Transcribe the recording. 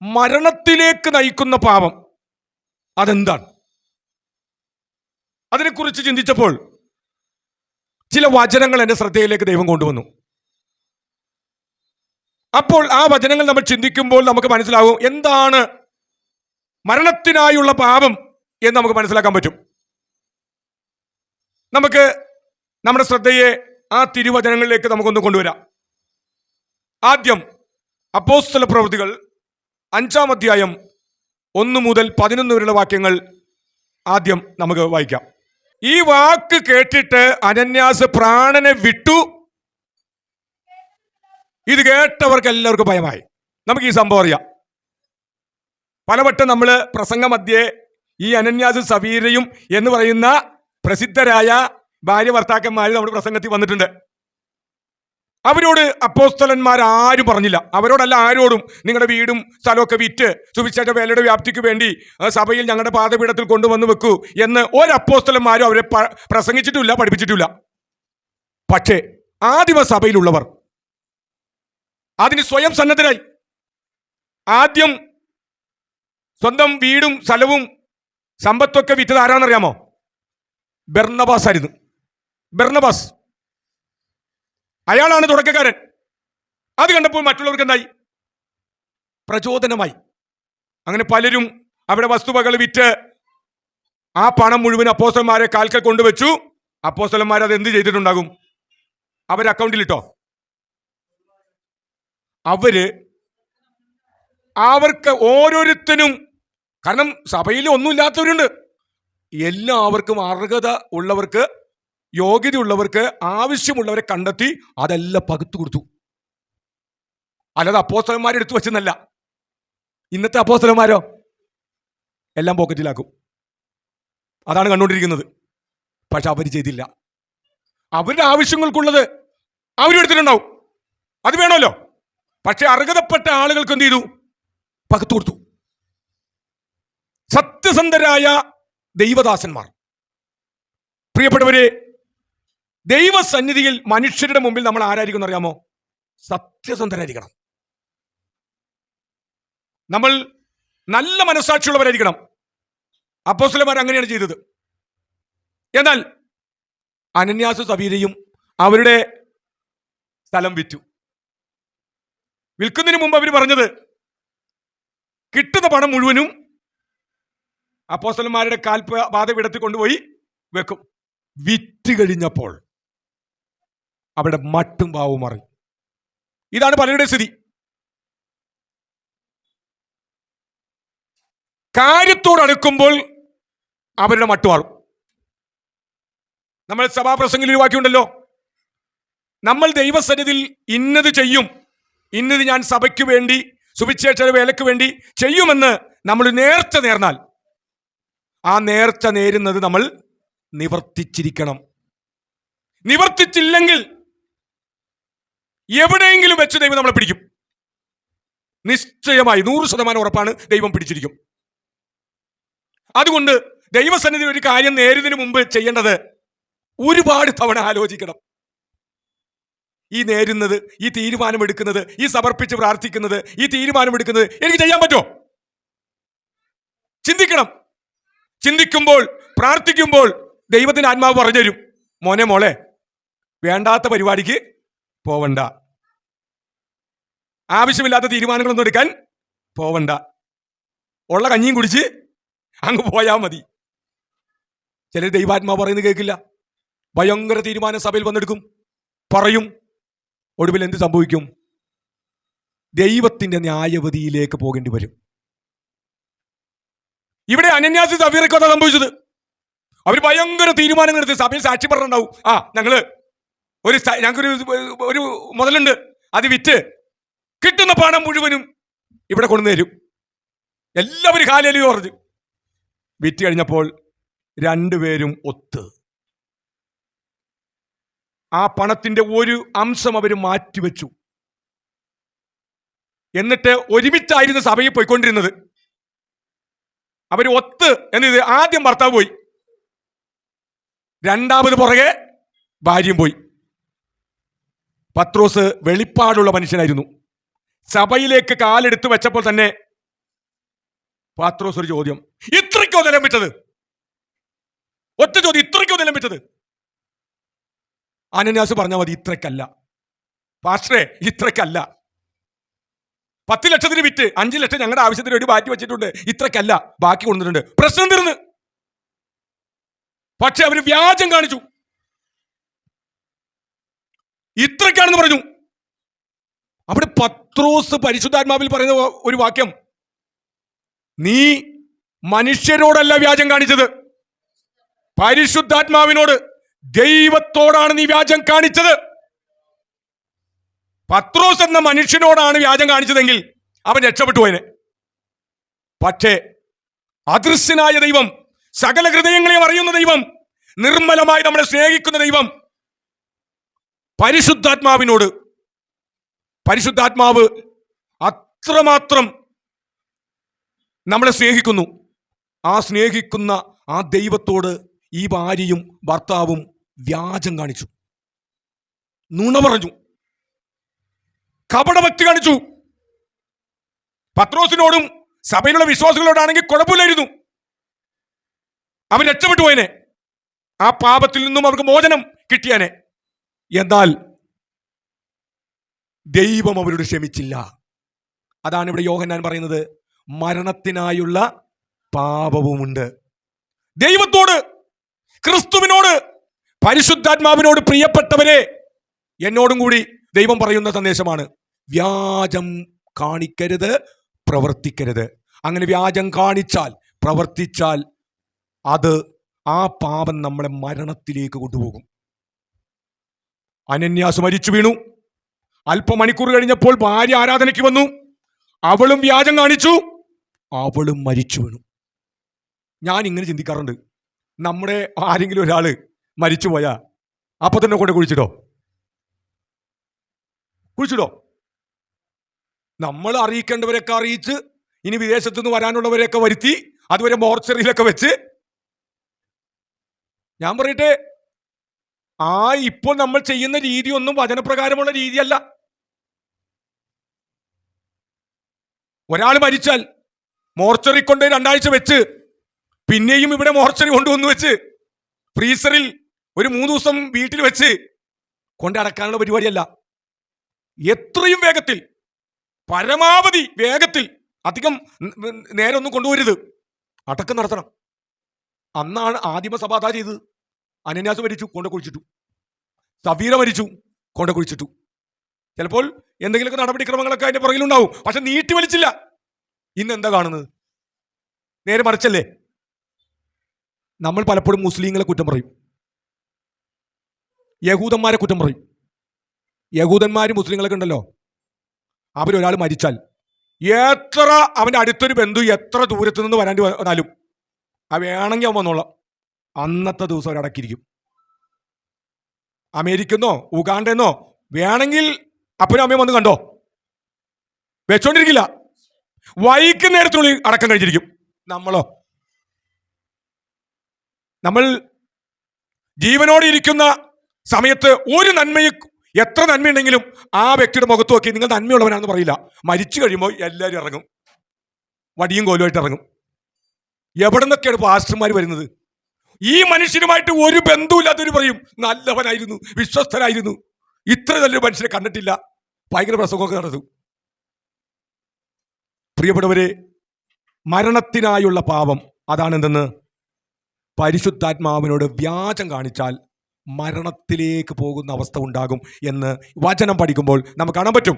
മരണത്തിലേക്ക് നയിക്കുന്ന പാപം അതെന്താണ്? അതിനെക്കുറിച്ച് ചിന്തിച്ചപ്പോൾ ചില വചനങ്ങൾ എൻ്റെ ശ്രദ്ധയിലേക്ക് ദൈവം കൊണ്ടുവന്നു. അപ്പോൾ ആ വചനങ്ങൾ നമ്മൾ ചിന്തിക്കുമ്പോൾ നമുക്ക് മനസ്സിലാവും എന്താണ് മരണത്തിനായുള്ള പാപം എന്ന് നമുക്ക് മനസ്സിലാക്കാൻ പറ്റും. നമുക്ക് നമ്മുടെ ശ്രദ്ധയെ ആ തിരുവചനങ്ങളിലേക്ക് നമുക്കൊന്ന് കൊണ്ടുവരാം. ആദ്യം അപ്പോസ്തല പ്രവൃത്തികൾ 5-ാം അധ്യായം 1 മുതൽ 11 വരെയുള്ള വാക്യങ്ങൾ ആദ്യം നമുക്ക് വായിക്കാം. ഈ വാക്ക് കേട്ടിട്ട് അനന്യാസ് പ്രാണനെ വിട്ടു. ഇത് കേട്ടവർക്ക് എല്ലാവർക്കും ഭയമായി. നമുക്ക് ഈ സംഭവം അറിയാം. പലവട്ടം നമ്മൾ പ്രസംഗ മധ്യേ ഈ അനന്യാസും സഫീരയും എന്ന് പറയുന്ന പ്രസിദ്ധരായ ഭാര്യ ഭർത്താക്കന്മാർ നമ്മുടെ പ്രസംഗത്തിൽ വന്നിട്ടുണ്ട്. അവരോട് അപ്പോസ്തലന്മാർ ആരും പറഞ്ഞില്ല, അവരോടല്ല ആരോടും നിങ്ങളുടെ വീടും സ്ഥലമൊക്കെ വിറ്റ് സുവിശേഷ വേലയുടെ വ്യാപ്തിക്ക് വേണ്ടി സഭയിൽ ഞങ്ങളുടെ പാദപീഠത്തിൽ കൊണ്ടുവന്ന് വെക്കൂ എന്ന് ഒരു അപ്പോസ്തലന്മാരും അവരെ പ്രസംഗിച്ചിട്ടില്ല, പഠിപ്പിച്ചിട്ടില്ല. പക്ഷേ ആദിമ സഭയിലുള്ളവർ അതിന് സ്വയം സന്നദ്ധരായി. ആദ്യം സ്വന്തം വീടും സ്ഥലവും സമ്പത്തൊക്കെ വിറ്റത് ആരാണെന്നറിയാമോ? ബർന്നബാസ് ആയിരുന്നു. ബർന്നബാസ് അയാളാണ് തുടക്കക്കാരൻ. അത് കണ്ടപ്പോൾ മറ്റുള്ളവർക്ക് എന്തായി? പ്രചോദനമായി. അങ്ങനെ പലരും അവിടെ വസ്തുവകൾ വിറ്റ് ആ പണം മുഴുവൻ അപ്പോസ്തലന്മാരെ കാൽക്കൽ കൊണ്ടുവച്ചു. അപ്പോസ്തലന്മാർ അത് എന്ത് ചെയ്തിട്ടുണ്ടാകും? അവർ അക്കൗണ്ടിലിട്ടോ? അവർക്ക് ഓരോരുത്തരും, കാരണം സഭയിൽ ഒന്നുമില്ലാത്തവരുണ്ട്, എല്ലാവർക്കും അർഹത ഉള്ളവർക്ക്, യോഗ്യതയുള്ളവർക്ക്, ആവശ്യമുള്ളവരെ കണ്ടെത്തി അതെല്ലാം പകുത്തു കൊടുത്തു. അല്ലാതെ അപ്പോസ്തലന്മാരെ എടുത്തു വെച്ചെന്നല്ല. ഇന്നത്തെ അപ്പോസ്തലന്മാരോ എല്ലാം പോക്കറ്റിലാക്കും. അതാണ് കണ്ടുകൊണ്ടിരിക്കുന്നത്. പക്ഷെ അവർ ചെയ്തില്ല. അവരുടെ ആവശ്യങ്ങൾക്കുള്ളത് അവരെടുത്തിട്ടുണ്ടാവും, അത് വേണമല്ലോ. പക്ഷെ അർഹതപ്പെട്ട ആളുകൾക്ക് എന്ത് ചെയ്തു? പകുത്തു കൊടുത്തു. സത്യസന്ധരായ ദൈവദാസന്മാർ, പ്രിയപ്പെട്ടവരെ, ദൈവസന്നിധിയിൽ മനുഷ്യരുടെ മുമ്പിൽ നമ്മൾ ആരായിരിക്കും അറിയാമോ? സത്യസന്ധരായിരിക്കണം. നമ്മൾ നല്ല മനസ്സാക്ഷിയുള്ളവരായിരിക്കണം. അപ്പോസ്തലന്മാർ അങ്ങനെയാണ് ചെയ്തത്. എന്നാൽ അനന്യാസും സഫീരയും അവരുടെ സ്ഥലം വിറ്റു. വിൽക്കുന്നതിന് മുമ്പ് അവർ പറഞ്ഞത് കിട്ടുന്ന പണം മുഴുവനും അപ്പോസ്തലന്മാരുടെ പാദപീഠത്തിൽ കൊണ്ടുപോയി വെക്കും. വിറ്റ് കഴിഞ്ഞപ്പോൾ അവിടെ മട്ടും പാവവും മാറി. ഇതാണ് പലരുടെ സ്ഥിതി. കാര്യത്തോടടുക്കുമ്പോൾ അവരുടെ മട്ടു മാറും. നമ്മൾ സഭാപ്രസംഗത്തിൽ ഒരു വാക്യമുണ്ടല്ലോ, നമ്മൾ ദൈവസന്നിധിയിൽ ഇന്നത് ചെയ്യും, ഇന്നത് ഞാൻ സഭയ്ക്ക് വേണ്ടി സുവിശേഷ വേലയ്ക്ക് വേണ്ടി ചെയ്യുമെന്ന് നമ്മൾ നേർച്ച നേർന്നാൽ ആ നേർച്ച നേരുന്നത് നമ്മൾ നിവർത്തിച്ചിരിക്കണം. നിവർത്തിച്ചില്ലെങ്കിൽ എവിടെയെങ്കിലും വെച്ച് ദൈവം നമ്മളെ പിടിക്കും. നിശ്ചയമായി 100% ഉറപ്പാണ്, ദൈവം പിടിച്ചിരിക്കും. അതുകൊണ്ട് ദൈവസന്നിധിയിൽ ഒരു കാര്യം നേരുന്നതിന് മുമ്പ് ചെയ്യേണ്ടത് ഒരുപാട് തവണ ആലോചിക്കണം. ഈ നേരുന്നത്, ഈ തീരുമാനമെടുക്കുന്നത്, ഈ സമർപ്പിച്ച് പ്രാർത്ഥിക്കുന്നത്, ഈ തീരുമാനമെടുക്കുന്നത് എനിക്ക് ചെയ്യാൻ പറ്റുമോ? ചിന്തിക്കണം. ചിന്തിക്കുമ്പോൾ, പ്രാർത്ഥിക്കുമ്പോൾ ദൈവത്തിന്റെ ആത്മാവ് പറഞ്ഞു തരും, മോനെ മോളെ, വേണ്ടാത്ത പരിപാടിക്ക് പോവണ്ട, ആവശ്യമില്ലാത്ത തീരുമാനങ്ങളൊന്നും എടുക്കാൻ പോവണ്ട, ഉള്ള കഞ്ഞിയും കുടിച്ച് അങ്ങ് പോയാൽ മതി. ചിലർ ദൈവാത്മാവ് പറയുന്നത് കേൾക്കില്ല, ഭയങ്കര തീരുമാനം സഭയിൽ വന്നെടുക്കും, പറയും. ഒടുവിൽ എന്ത് സംഭവിക്കും? ദൈവത്തിന്റെ ന്യായവതിയിലേക്ക് പോകേണ്ടി വരും. ഇവിടെ അനന്യാസ് സഫീറയ്ക്ക് അതാ സംഭവിച്ചത്. അവർ ഭയങ്കര തീരുമാനങ്ങൾ എടുത്ത് സഭയിൽ സാക്ഷി പറഞ്ഞിട്ടുണ്ടാവും. ഞങ്ങൾക്കൊരു ഒരു മുതലുണ്ട്, അത് വിറ്റ് കിട്ടുന്ന പണം മുഴുവനും ഇവിടെ കൊണ്ടു തരും. എല്ലാവരും കാലേലി പറഞ്ഞു. വിറ്റ് കഴിഞ്ഞപ്പോൾ രണ്ടുപേരും ഒത്ത് ആ പണത്തിന്റെ ഒരു അംശം അവർ മാറ്റിവെച്ചു. എന്നിട്ട് ഒരുമിച്ചായിരുന്നു സഭയിൽ പോയിക്കൊണ്ടിരുന്നത്. അവർ ഒത്ത് എന്നത്, ആദ്യം ഭർത്താവ് പോയി, രണ്ടാമത് പുറകെ ഭാര്യയും പോയി. പത്രോസ് വെളിപ്പാടുള്ള മനുഷ്യനായിരുന്നു. സഭയിലേക്ക് കാലെടുത്ത് വെച്ചപ്പോൾ തന്നെ പത്രോസ് ഒരു ചോദ്യം, ഇത്രയ്ക്കോ നിലം വിറ്റത്? ഒറ്റ ചോദ്യം, ഇത്രയ്ക്കോ നിലം വിറ്റത്? അനന്യാസ് പറഞ്ഞാൽ മതി, ഇത്രയ്ക്കല്ല പാസ്റ്ററെ, ഇത്രയ്ക്കല്ല. 10 ലക്ഷത്തിന് വിറ്റ് 5 ലക്ഷം ഞങ്ങളുടെ ആവശ്യത്തിന് വേണ്ടി മാറ്റി വെച്ചിട്ടുണ്ട്, ഇത്രയ്ക്കല്ല, ബാക്കി കൊണ്ടുവന്നിട്ടുണ്ട്. പ്രശ്നം തീർന്ന്. പക്ഷെ അവര് വ്യാജം കാണിച്ചു, ഇത്രയ്ക്കാണെന്ന് പറഞ്ഞു. അവിടെ പത്രോസ് പരിശുദ്ധാത്മാവിൽ പറയുന്ന ഒരു വാക്യം, നീ മനുഷ്യരോടല്ല വ്യാജം കാണിച്ചത്, പരിശുദ്ധാത്മാവിനോട്, ദൈവത്തോടാണ് നീ വ്യാജം കാണിച്ചത്. പത്രോസ് എന്ന മനുഷ്യനോടാണ് വ്യാജം കാണിച്ചതെങ്കിൽ അവൻ രക്ഷപ്പെട്ടു പോയനെ. പക്ഷേ അദൃശ്യനായ ദൈവം, സകല ഹൃദയങ്ങളെയും അറിയുന്ന ദൈവം, നിർമ്മലമായി നമ്മളെ സ്നേഹിക്കുന്ന ദൈവം, പരിശുദ്ധാത്മാവിനോട്, പരിശുദ്ധാത്മാവ് അത്രമാത്രം നമ്മളെ സ്നേഹിക്കുന്നു. ആ സ്നേഹിക്കുന്ന ആ ദൈവത്തോട് ഈ ഭാര്യയും ഭർത്താവും വ്യാജം കാണിച്ചു, നുണ പറഞ്ഞു, കപടഭക്തി കാണിച്ചു. പത്രോസിനോടും സഭയിലുള്ള വിശ്വാസികളോടാണെങ്കിൽ കുഴപ്പമില്ലായിരുന്നു, അവൻ രക്ഷപ്പെട്ടു പോയനെ, ആ പാപത്തിൽ നിന്നും അവർക്ക് മോചനം കിട്ടിയാനെ. എന്നാൽ ദൈവം അവരോട് ക്ഷമിച്ചില്ല. അതാണ് ഇവിടെ യോഹന്നാൻ പറയുന്നത്, മരണത്തിനായുള്ള പാപവുമുണ്ട്. ദൈവത്തോട്, ക്രിസ്തുവിനോട്, പരിശുദ്ധാത്മാവിനോട് പ്രിയപ്പെട്ടവരെ, എന്നോടും കൂടി ദൈവം പറയുന്ന സന്ദേശമാണ്, വ്യാജം കാണിക്കരുത്, പ്രവർത്തിക്കരുത്. അങ്ങനെ വ്യാജം കാണിച്ചാൽ, പ്രവർത്തിച്ചാൽ അത്, ആ പാപം നമ്മളെ മരണത്തിലേക്ക് കൊണ്ടുപോകും. അനന്യാസ് മരിച്ചു വീണു. അല്പമണിക്കൂർ കഴിഞ്ഞപ്പോൾ ഭാര്യ ആരാധനയ്ക്ക് വന്നു, അവളും വ്യാജം കാണിച്ചു, അവളും മരിച്ചു വീണു. ഞാൻ ഇങ്ങനെ ചിന്തിക്കാറുണ്ട്, നമ്മുടെ ആരെങ്കിലും ഒരാള് മരിച്ചു പോയാ അപ്പൊ തന്നെ കൊണ്ട് കുഴിച്ചിടോ? നമ്മൾ അറിയിക്കേണ്ടവരൊക്കെ അറിയിച്ച്, ഇനി വിദേശത്തു നിന്ന് വരാനുള്ളവരെയൊക്കെ വരുത്തി, അതുവരെ മോർച്ചറിയിലൊക്കെ വെച്ച്. ഞാൻ പറയട്ടെ, ഇപ്പോൾ നമ്മൾ ചെയ്യുന്ന രീതി ഒന്നും വചനപ്രകാരമുള്ള രീതിയല്ല. ഒരാൾ മരിച്ചാൽ മോർച്ചറി കൊണ്ട് 2 ആഴ്ച വെച്ച്, പിന്നെയും ഇവിടെ മോർച്ചറി കൊണ്ടുവന്ന് വെച്ച്, ഫ്രീസറിൽ ഒരു 3 ദിവസം വീട്ടിൽ വെച്ച് കൊണ്ടടക്കാനുള്ള പരിപാടിയല്ല. എത്രയും വേഗത്തിൽ, പരമാവധി വേഗത്തിൽ, അധികം നേരൊന്നും കൊണ്ടുവരരുത്, അടക്കം നടത്തണം. അന്നാണ് ആദിമസഭ അതാ ചെയ്തത്. അനന്യാസ് മരിച്ചു, കൊണ്ട് കുഴിച്ചിട്ടു. സഫീറ മരിച്ചു, കൊണ്ട് കുഴിച്ചിട്ടു. ചിലപ്പോൾ എന്തെങ്കിലുമൊക്കെ നടപടിക്രമങ്ങളൊക്കെ അതിന്റെ പുറകിലുണ്ടാവും, പക്ഷെ നീട്ടി വലിച്ചില്ല. ഇന്ന് എന്താ കാണുന്നത്? നേരെ മറിച്ചല്ലേ. നമ്മൾ പലപ്പോഴും മുസ്ലിങ്ങളെ കുറ്റം പറയും, യഹൂദന്മാരെ കുറ്റം പറയും. യഹൂദന്മാർ മുസ്ലിങ്ങളൊക്കെ ഉണ്ടല്ലോ, അവരൊരാൾ മരിച്ചാൽ എത്ര അവൻ്റെ അടുത്തൊരു ബന്ധു എത്ര ദൂരത്തു നിന്ന് വരാണ്ടി വന്നാലും വേണമെങ്കിൽ അവൻ വന്നോളാം, അന്നത്തെ ദിവസം അവരടക്കിയിരിക്കും. അമേരിക്കന്നോ ഉഗാണ്ടെന്നോ വേണമെങ്കിൽ അപ്പനും അമ്മയും വന്ന് കണ്ടോ, വെച്ചോണ്ടിരിക്കില്ല. വൈകുന്നേരത്തിനുള്ളിൽ അടക്കം കഴിഞ്ഞിരിക്കും. നമ്മൾ ജീവനോടെ ഇരിക്കുന്ന സമയത്ത് ഒരു നന്മയും, എത്ര നന്മയുണ്ടെങ്കിലും ആ വ്യക്തിയുടെ മുഖത്ത് നോക്കി നിങ്ങൾ നന്മയുള്ളവനാണെന്ന് പറയില്ല. മരിച്ചു കഴിയുമ്പോൾ എല്ലാവരും ഇറങ്ങും, വടിയും കോലുമായിട്ട് ഇറങ്ങും. എവിടെ നിന്നൊക്കെയാണ് പാസ്റ്റർമാർ വരുന്നത്? ഈ മനുഷ്യനുമായിട്ട് ഒരു ബന്ധവുമില്ലാത്തവർ പറയും നല്ലവനായിരുന്നു, വിശ്വസ്തനായിരുന്നു, ഇത്ര നല്ലൊരു മനുഷ്യനെ കണ്ടിട്ടില്ല, ഭയങ്കര പ്രസംഗമൊക്കെ നടത്തും. പ്രിയപ്പെട്ടവരെ, മരണത്തിനായുള്ള പാപം അതാണെന്തെന്ന്, പരിശുദ്ധാത്മാവിനോട് വ്യാജം കാണിച്ചാൽ മരണത്തിലേക്ക് പോകുന്ന അവസ്ഥ ഉണ്ടാകും എന്ന് വചനം പഠിക്കുമ്പോൾ നമുക്ക് കാണാൻ പറ്റും.